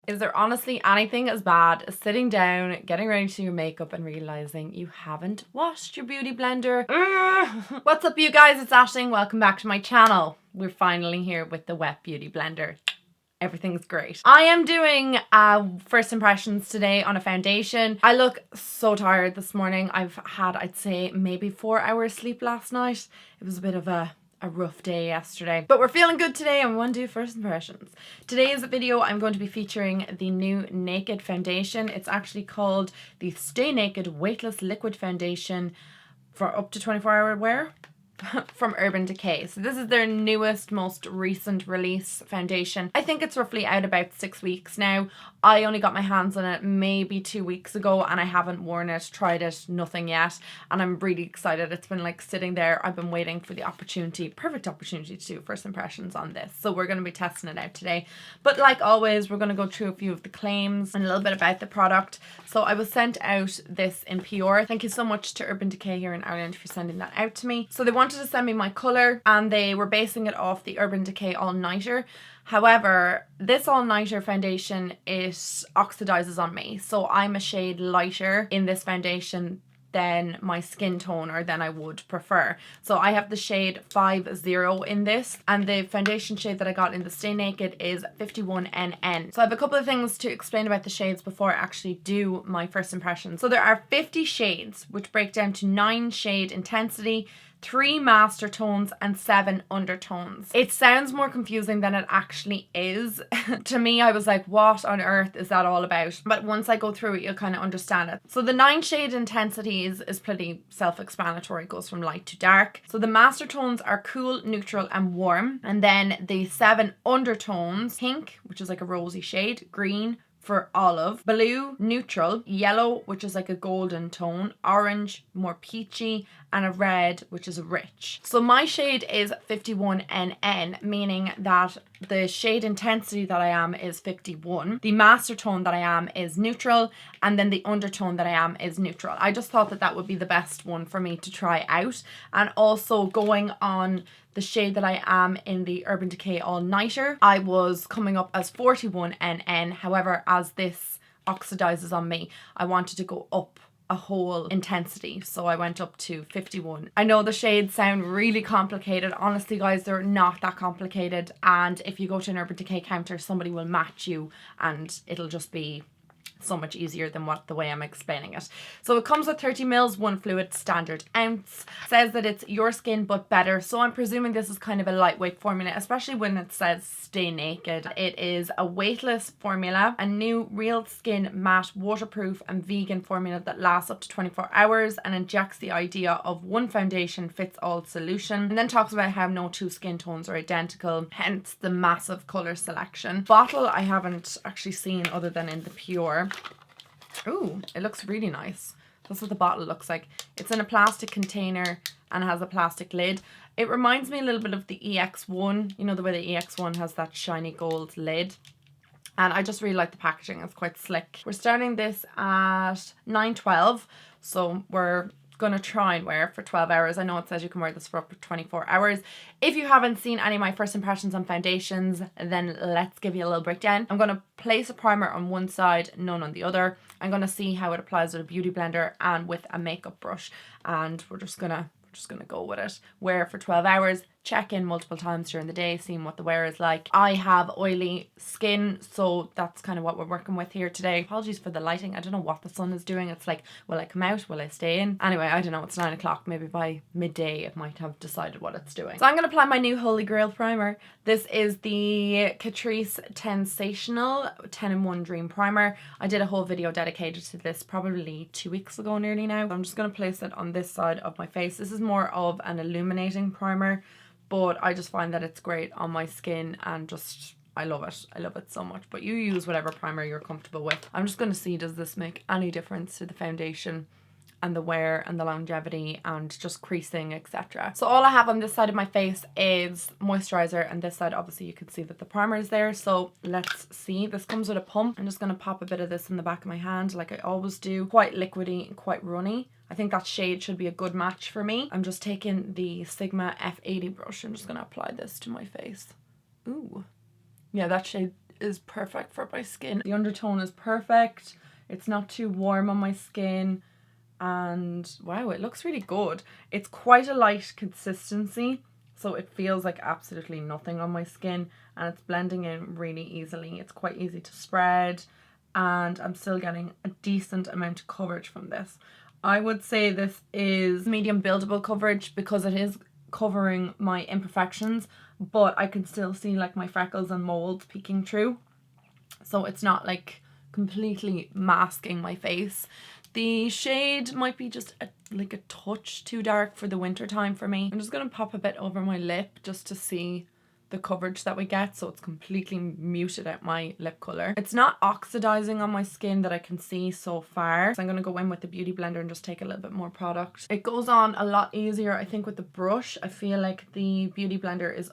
Is there honestly anything as bad as sitting down, getting ready to do your makeup and realising you haven't washed your beauty blender? Ugh. What's up you guys, it's Aisling. Welcome back to my channel. We're finally here with the wet beauty blender. Everything's great. I am doing first impressions today on a foundation. I look so tired this morning. I've had, I'd say, maybe 4 hours sleep last night. It was a bit of a rough day yesterday, but we're feeling good today and we want to do first impressions. Today's video I'm going to be featuring the new Naked foundation. It's actually called the Stay Naked Weightless Liquid Foundation for up to 24-hour wear from Urban Decay. So this is their newest, most recent release foundation. I think it's roughly out about 6 weeks now. I only got my hands on it maybe 2 weeks ago and I haven't worn it, tried it, nothing yet. And I'm really excited. It's been like sitting there. I've been waiting for the opportunity, perfect opportunity to do first impressions on this. So we're going to be testing it out today. But like always, we're going to go through a few of the claims and a little bit about the product. So I was sent out this in PR. Thank you so much to Urban Decay here in Ireland for sending that out to me. So they wanted to send me my colour and they were basing it off the Urban Decay All Nighter. However, this All Nighter foundation, it oxidizes on me. So I'm a shade lighter in this foundation than my skin tone or than I would prefer. So I have the shade 50 in this, and the foundation shade that I got in the Stay Naked is 51NN. So I have a couple of things to explain about the shades before I actually do my first impression. So there are 50 shades which break down to 9 shade intensity, 3 master tones and 7 undertones. It sounds more confusing than it actually is. To me, I was like, what on earth is that all about? But once I go through it, you'll kind of understand it. So the 9 shade intensities is pretty self-explanatory. It goes from light to dark. So the master tones are cool, neutral and warm. And then the 7 undertones, pink, which is like a rosy shade, green, for olive, blue, neutral, yellow, which is like a golden tone, orange, more peachy, and a red, which is rich. So my shade is 51NN, meaning that the shade intensity that I am is 51. The master tone that I am is neutral, and then the undertone that I am is neutral. I just thought that that would be the best one for me to try out. And also going on the shade that I am in the Urban Decay All Nighter, I was coming up as 41NN. However, as this oxidizes on me, I wanted to go up a whole intensity, so I went up to 51. I know the shades sound really complicated. Honestly guys, they're not that complicated, and if you go to an Urban Decay counter, somebody will match you and it'll just be so much easier than the way I'm explaining it. So it comes with 30 mils, 1 fluid, standard ounce. Says that it's your skin but better, so I'm presuming this is kind of a lightweight formula, especially when it says Stay Naked. It is a weightless formula, a new real skin matte, waterproof and vegan formula that lasts up to 24 hours and injects the idea of one foundation fits all solution, and then talks about how no 2 skin tones are identical, hence the massive colour selection. Bottle I haven't actually seen other than in the Pure. Ooh, it looks really nice. That's what the bottle looks like. It's in a plastic container and has a plastic lid. It reminds me a little bit of the EX1. You know, the way the EX1 has that shiny gold lid. And I just really like the packaging. It's quite slick. We're starting this at 9:12. So we're going to try and wear it for 12 hours. I know it says you can wear this for up to 24 hours. If you haven't seen any of my first impressions on foundations, then let's give you a little breakdown. I'm going to place a primer on one side, none on the other. I'm going to see how it applies with a beauty blender and with a makeup brush, and we're just gonna go with it. Wear it for 12 hours, check in multiple times during the day, seeing what the wear is like. I have oily skin, so that's kind of what we're working with here today. Apologies for the lighting. I don't know what the sun is doing. It's like, will I come out? Will I stay in? Anyway, I don't know. It's 9 o'clock. Maybe by midday it might have decided what it's doing. So I'm going to apply my new Holy Grail primer. This is the Catrice Tensational 10-in-1 Dream Primer. I did a whole video dedicated to this probably 2 weeks ago nearly now. I'm just going to place it on this side of my face. This is more of an illuminating primer, but I just find that it's great on my skin and just, I love it. I love it so much. But you use whatever primer you're comfortable with. I'm just going to see, does this make any difference to the foundation and the wear and the longevity and just creasing, etc. So all I have on this side of my face is moisturizer, and this side obviously you can see that the primer is there. So let's see. This comes with a pump. I'm just going to pop a bit of this in the back of my hand like I always do. Quite liquidy and quite runny. I think that shade should be a good match for me. I'm just taking the Sigma F80 brush. I'm just going to apply this to my face. Ooh. Yeah, that shade is perfect for my skin. The undertone is perfect. It's not too warm on my skin. And wow, it looks really good. It's quite a light consistency, so it feels like absolutely nothing on my skin, and it's blending in really easily. It's quite easy to spread, and I'm still getting a decent amount of coverage from this. I would say this is medium buildable coverage because it is covering my imperfections, but I can still see like my freckles and moles peeking through. So it's not like completely masking my face. The shade might be just like a touch too dark for the winter time for me. I'm just going to pop a bit over my lip just to see the coverage that we get, so it's completely muted out my lip colour. It's not oxidizing on my skin that I can see so far. So I'm going to go in with the beauty blender and just take a little bit more product. It goes on a lot easier, I think, with the brush. I feel like the beauty blender is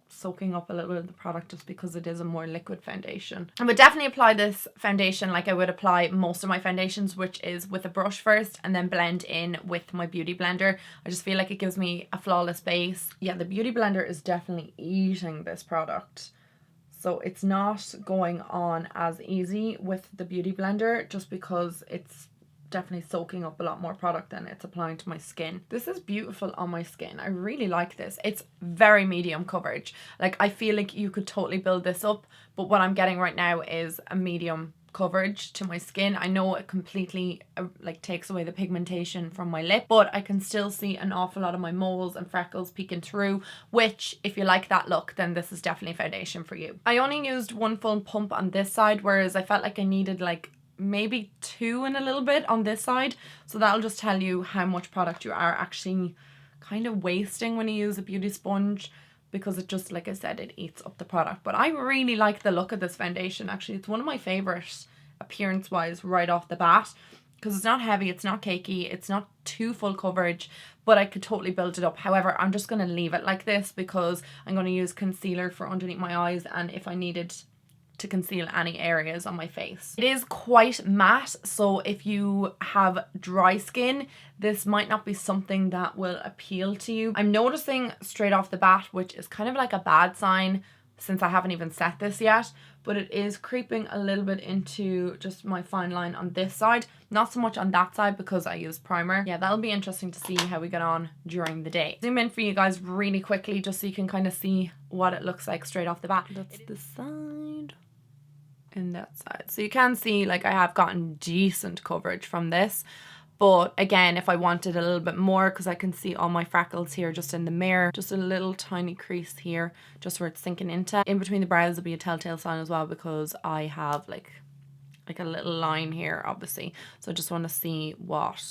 soaking up a little bit of the product just because it is a more liquid foundation. I would definitely apply this foundation like I would apply most of my foundations, which is with a brush first and then blend in with my beauty blender. I just feel like it gives me a flawless base. Yeah, the beauty blender is definitely eating this product. So it's not going on as easy with the beauty blender just because it's definitely soaking up a lot more product than it's applying to my skin. This is beautiful on my skin. I really like this. It's very medium coverage. Like, I feel like you could totally build this up, but what I'm getting right now is a medium coverage to my skin. I know it completely takes away the pigmentation from my lip, but I can still see an awful lot of my moles and freckles peeking through, which if you like that look, then this is definitely foundation for you. I only used one full pump on this side, whereas I felt like I needed like maybe 2 and a little bit on this side. So that'll just tell you how much product you are actually kind of wasting when you use a beauty sponge, because it just, like I said, it eats up the product. But I really like the look of this foundation. Actually, it's one of my favorites appearance wise right off the bat, because it's not heavy, it's not cakey, it's not too full coverage, but I could totally build it up. However, I'm just going to leave it like this because I'm going to use concealer for underneath my eyes, and if I needed to conceal any areas on my face. It is quite matte, so if you have dry skin, this might not be something that will appeal to you. I'm noticing straight off the bat, which is kind of like a bad sign since I haven't even set this yet, but it is creeping a little bit into just my fine line on this side, not so much on that side because I use primer. Yeah, that'll be interesting to see how we get on during the day. Zoom in for you guys really quickly just so you can kind of see what it looks like straight off the bat. That's the side and that side. So you can see like I have gotten decent coverage from this. But again, if I wanted a little bit more, because I can see all my freckles here just in the mirror, just a little tiny crease here, just where it's sinking into. In between the brows will be a telltale sign as well, because I have like a little line here, obviously. So I just want to see what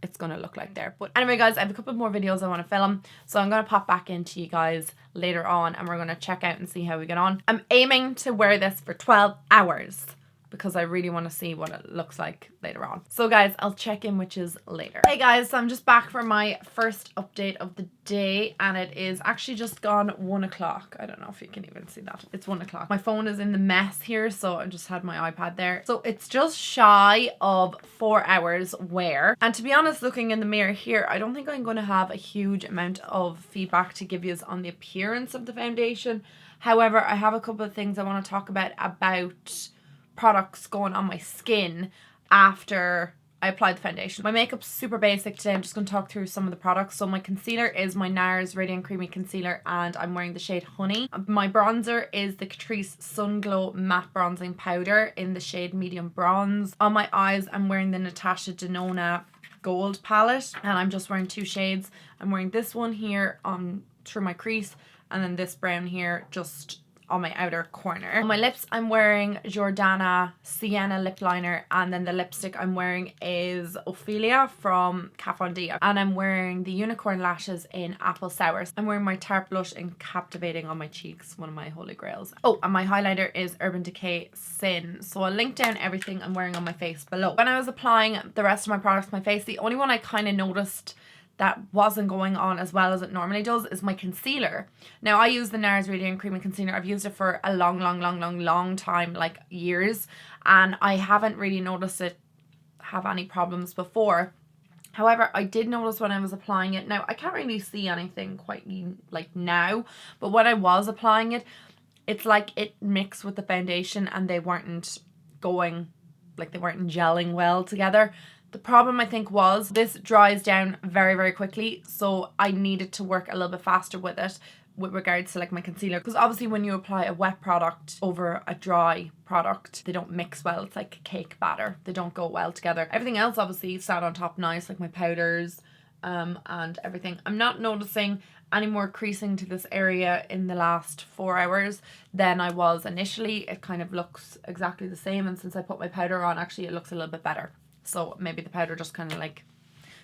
it's going to look like there. But anyway, guys, I have a couple more videos I want to film. So I'm going to pop back into you guys later on and we're going to check out and see how we get on. I'm aiming to wear this for 12 hours. Because I really want to see what it looks like later on. So guys, I'll check in with yous later. Hey guys, so I'm just back for my first update of the day, and it is actually just gone 1 o'clock. I don't know if you can even see that. It's 1 o'clock. My phone is in the mess here, so I just had my iPad there. So it's just shy of 4 hours wear. And to be honest, looking in the mirror here, I don't think I'm going to have a huge amount of feedback to give yous on the appearance of the foundation. However, I have a couple of things I want to talk about products going on my skin after I apply the foundation. My makeup's super basic today. I'm just going to talk through some of the products. So my concealer is my NARS Radiant Creamy Concealer, and I'm wearing the shade Honey. My bronzer is the Catrice Sun Glow Matte Bronzing Powder in the shade Medium Bronze. On my eyes, I'm wearing the Natasha Denona Gold palette, and I'm just wearing 2 shades. I'm wearing this one here on through my crease, and then this brown here just on my outer corner. On my lips, I'm wearing Jordana Sienna lip liner, and then the lipstick I'm wearing is Ophelia from Kat Von D, and I'm wearing the unicorn lashes in Apple Sour. I'm wearing my Tarte blush in Captivating on my cheeks, one of my holy grails. Oh, and my highlighter is Urban Decay Sin. So I'll link down everything I'm wearing on my face below. When I was applying the rest of my products to my face, the only one I kind of noticed that wasn't going on as well as it normally does is my concealer. Now, I use the NARS Radiant Creamy Concealer. I've used it for a long time, like years, and I haven't really noticed it have any problems before. However, I did notice when I was applying it. Now, I can't really see anything quite like now, but when I was applying it, it's like it mixed with the foundation and they weren't going, like they weren't gelling well together. The problem I think was this dries down very, very quickly, so I needed to work a little bit faster with it with regards to like my concealer, because obviously when you apply a wet product over a dry product, they don't mix well. It's like cake batter, they don't go well together. Everything else obviously sat on top nice, like my powders and everything. I'm not noticing any more creasing to this area in the last 4 hours than I was initially. It kind of looks exactly the same, and since I put my powder on, actually it looks a little bit better. So maybe the powder just kind of like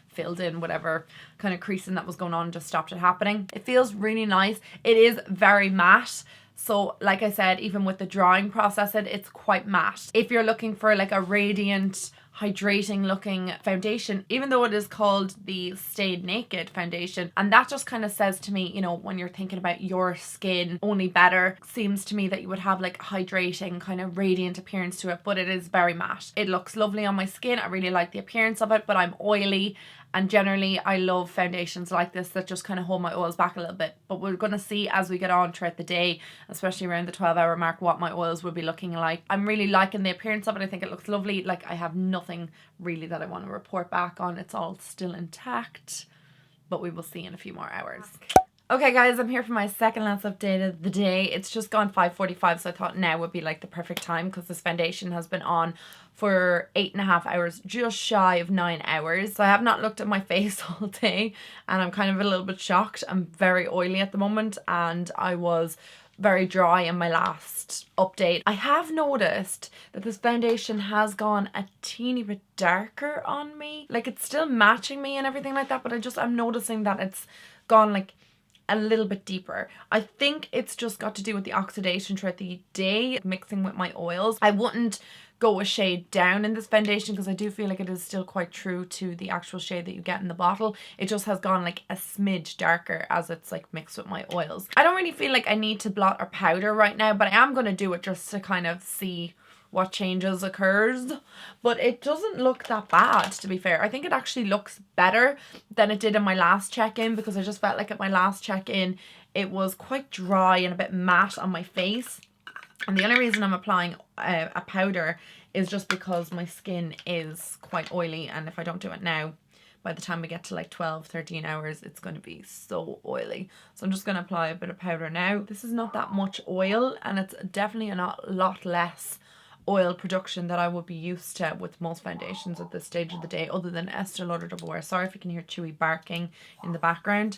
filled in whatever kind of creasing that was going on, just stopped it happening. It feels really nice. It is very matte. So like I said, even with the drying process, it's quite matte. If you're looking for like a radiant, hydrating looking foundation, even though it is called the Stayed Naked foundation, and that just kind of says to me, you know, when you're thinking about your skin only better, seems to me that you would have like hydrating kind of radiant appearance to it, but it is very matte. It looks lovely on my skin. I really like the appearance of it, but I'm oily, and generally I love foundations like this that just kind of hold my oils back a little bit. But we're going to see as we get on throughout the day, especially around the 12-hour mark, what my oils will be looking like. I'm really liking the appearance of it. I think it looks lovely. Like, I have nothing really that I want to report back on. It's all still intact, but we will see in a few more hours. Okay guys, I'm here for my second last update of the day. It's just gone 5:45, so I thought now would be like the perfect time because this foundation has been on for 8.5 hours, just shy of 9 hours. So I have not looked at my face all day, and I'm kind of a little bit shocked. I'm very oily at the moment, and I was very dry in my last update. I have noticed that this foundation has gone a teeny bit darker on me. Like, it's still matching me and everything like that, but I'm noticing that it's gone like a little bit deeper. I think it's just got to do with the oxidation throughout the day mixing with my oils. I wouldn't go a shade down in this foundation because I do feel like it is still quite true to the actual shade that you get in the bottle. It just has gone like a smidge darker as it's like mixed with my oils. I don't really feel like I need to blot or powder right now, but I am going to do it just to kind of see what changes occurs, but it doesn't look that bad, to be fair. I think it actually looks better than it did in my last check-in, because I just felt like at my last check-in it was quite dry and a bit matte on my face. And the only reason I'm applying a powder is just because my skin is quite oily, and if I don't do it now, by the time we get to like 12-13 hours, it's going to be so oily. So I'm just going to apply a bit of powder now. This is not that much oil, and it's definitely a lot less oil production that I would be used to with most foundations at this stage of the day, other than Estee Lauder Double Wear. Sorry if you can hear Chewy barking in the background.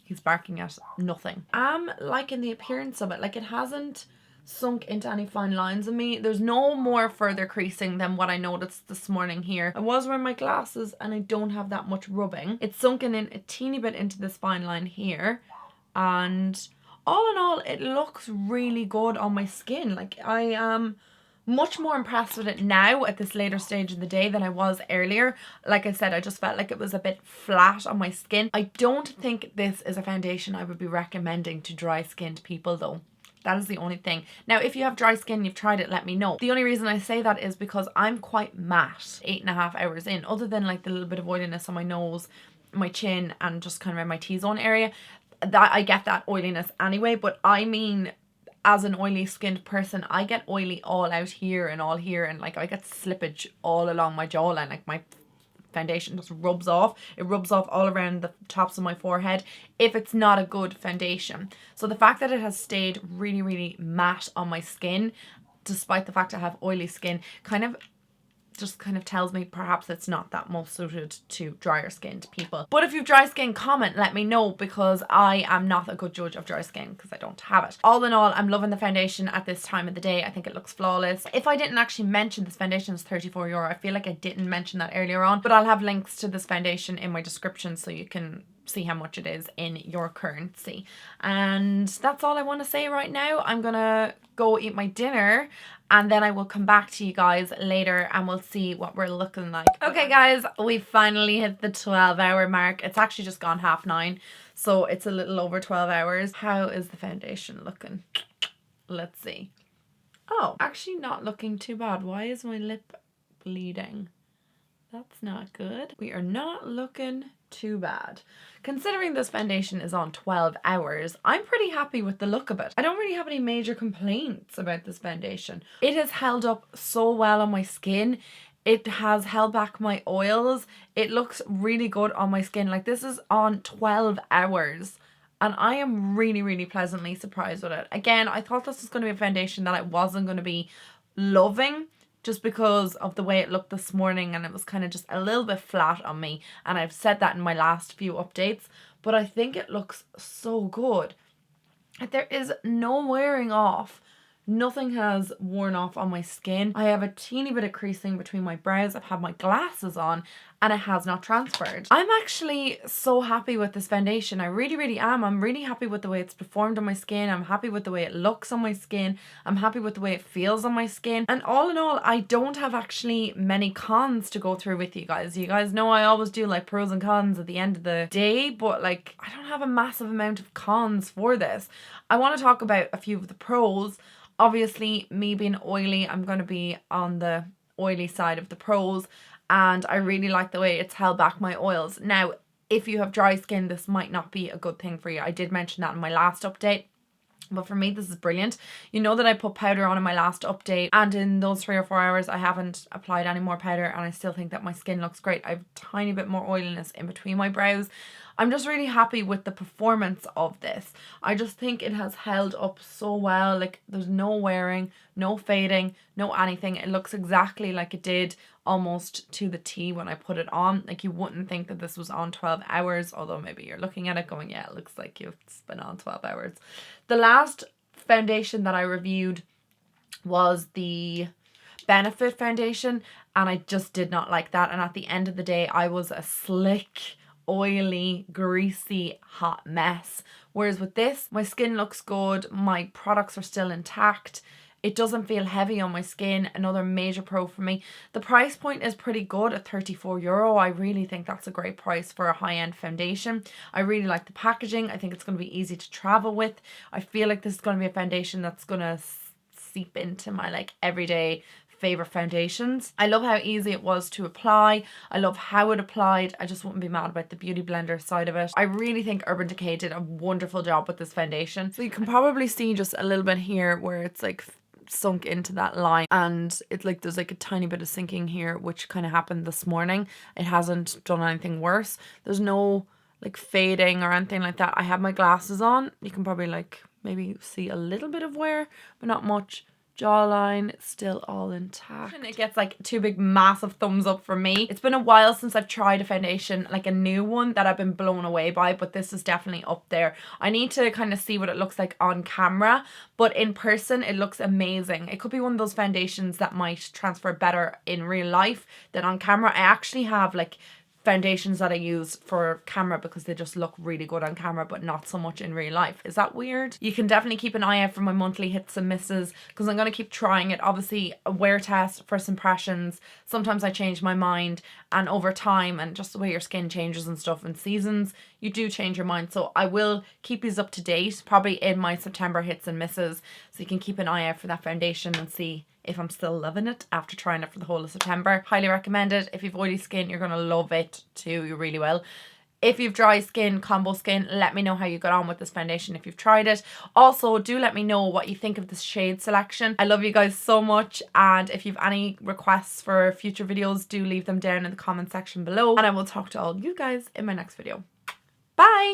He's barking at nothing. I'm liking the appearance of it. Like, it hasn't sunk into any fine lines on me. There's no more further creasing than what I noticed this morning here. I was wearing my glasses and I don't have that much rubbing. It's sunken in a teeny bit into this fine line here, and all in all it looks really good on my skin. Like, I am much more impressed with it now at this later stage of the day than I was earlier. Like I said, I just felt like it was a bit flat on my skin. I don't think this is a foundation I would be recommending to dry skinned people though. That is the only thing. Now, if you have dry skin, you've tried it, let me know. The only reason I say that is because I'm quite matte 8.5 hours in, other than like the little bit of oiliness on my nose, my chin, and just kind of around my T-zone area. That I get that oiliness anyway, but I mean, as an oily skinned person, I get oily all out here and all here, and like I get slippage all along my jawline. Like, my foundation just rubs off. It rubs off all around the tops of my forehead if it's not a good foundation. So the fact that it has stayed really matte on my skin, despite the fact I have oily skin, kind of tells me perhaps it's not that most suited to drier skinned people. But if you've dry skin, comment, let me know, because I am not a good judge of dry skin because I don't have it. All in all, I'm loving the foundation at this time of the day. I think it looks flawless. If I didn't actually mention this foundation is €34, I feel like I didn't mention that earlier on, but I'll have links to this foundation in my description so you can see how much it is in your currency. And that's all I want to say right now. I'm gonna go eat my dinner, and then I will come back to you guys later and we'll see what we're looking like. Okay guys, we finally hit the 12-hour mark. It's actually just gone 9:30, so it's a little over 12 hours. How is the foundation looking? Let's see. Oh, actually not looking too bad. Why is my lip bleeding? That's not good. We are not looking too bad. Considering this foundation is on 12 hours, I'm pretty happy with the look of it. I don't really have any major complaints about this foundation. It has held up so well on my skin. It has held back my oils. It looks really good on my skin. Like, this is on 12 hours. And I am really, really pleasantly surprised with it. Again, I thought this was going to be a foundation that I wasn't going to be loving, just because of the way it looked this morning, and it was kind of just a little bit flat on me, and I've said that in my last few updates, but I think it looks so good. There is no wearing off. Nothing has worn off on my skin. I have a teeny bit of creasing between my brows. I've had my glasses on and it has not transferred. I'm actually so happy with this foundation. I really, really am. I'm really happy with the way it's performed on my skin. I'm happy with the way it looks on my skin. I'm happy with the way it feels on my skin. And all in all, I don't have actually many cons to go through with you guys. You guys know I always do like pros and cons at the end of the day, but like I don't have a massive amount of cons for this. I want to talk about a few of the pros. Obviously, me being oily, I'm going to be on the oily side of the pros, and I really like the way it's held back my oils. Now, if you have dry skin, this might not be a good thing for you. I did mention that in my last update, but for me, this is brilliant. You know that I put powder on in my last update, and in those 3 or 4 hours, I haven't applied any more powder, and I still think that my skin looks great. I have a tiny bit more oiliness in between my brows. I'm just really happy with the performance of this. I just think it has held up so well. Like, there's no wearing, no fading, no anything. It looks exactly like it did almost to the T when I put it on. Like, you wouldn't think that this was on 12 hours, although maybe you're looking at it going, yeah, it looks like it's been on 12 hours. The last foundation that I reviewed was the Benefit foundation, and I just did not like that. And at the end of the day, I was a slick, oily, greasy, hot mess. Whereas with this, my skin looks good, my products are still intact, it doesn't feel heavy on my skin. Another major pro for me. The price point is pretty good at €34. I really think that's a great price for a high-end foundation. I really like the packaging. I think it's going to be easy to travel with. I feel like this is going to be a foundation that's going to seep into my like everyday favorite foundations. I love how easy it was to apply. I love how it applied. I just wouldn't be mad about the beauty blender side of it. I really think Urban Decay did a wonderful job with this foundation. So you can probably see just a little bit here where it's like sunk into that line, and it's like there's like a tiny bit of sinking here, which kind of happened this morning. It hasn't done anything worse. There's no like fading or anything like that. I have my glasses on. You can probably like maybe see a little bit of wear, but not much. Jawline still all intact. And it gets like 2 big massive thumbs up from me. It's been a while since I've tried a foundation, like a new one, that I've been blown away by, but this is definitely up there. I need to kind of see what it looks like on camera, but in person it looks amazing. It could be one of those foundations that might transfer better in real life than on camera. I actually have like foundations that I use for camera because they just look really good on camera but not so much in real life. Is that weird? You can definitely keep an eye out for my monthly hits and misses because I'm going to keep trying it. Obviously a wear test, first impressions, sometimes I change my mind, and over time and just the way your skin changes and stuff in seasons, you do change your mind. So I will keep these up to date probably in my September hits and misses, so you can keep an eye out for that foundation and see if I'm still loving it after trying it for the whole of September. Highly recommend it. If you've oily skin, you're going to love it too. You really will. If you've dry skin, combo skin, let me know how you got on with this foundation if you've tried it. Also, do let me know what you think of this shade selection. I love you guys so much, and if you've any requests for future videos, do leave them down in the comment section below, and I will talk to all you guys in my next video. Bye!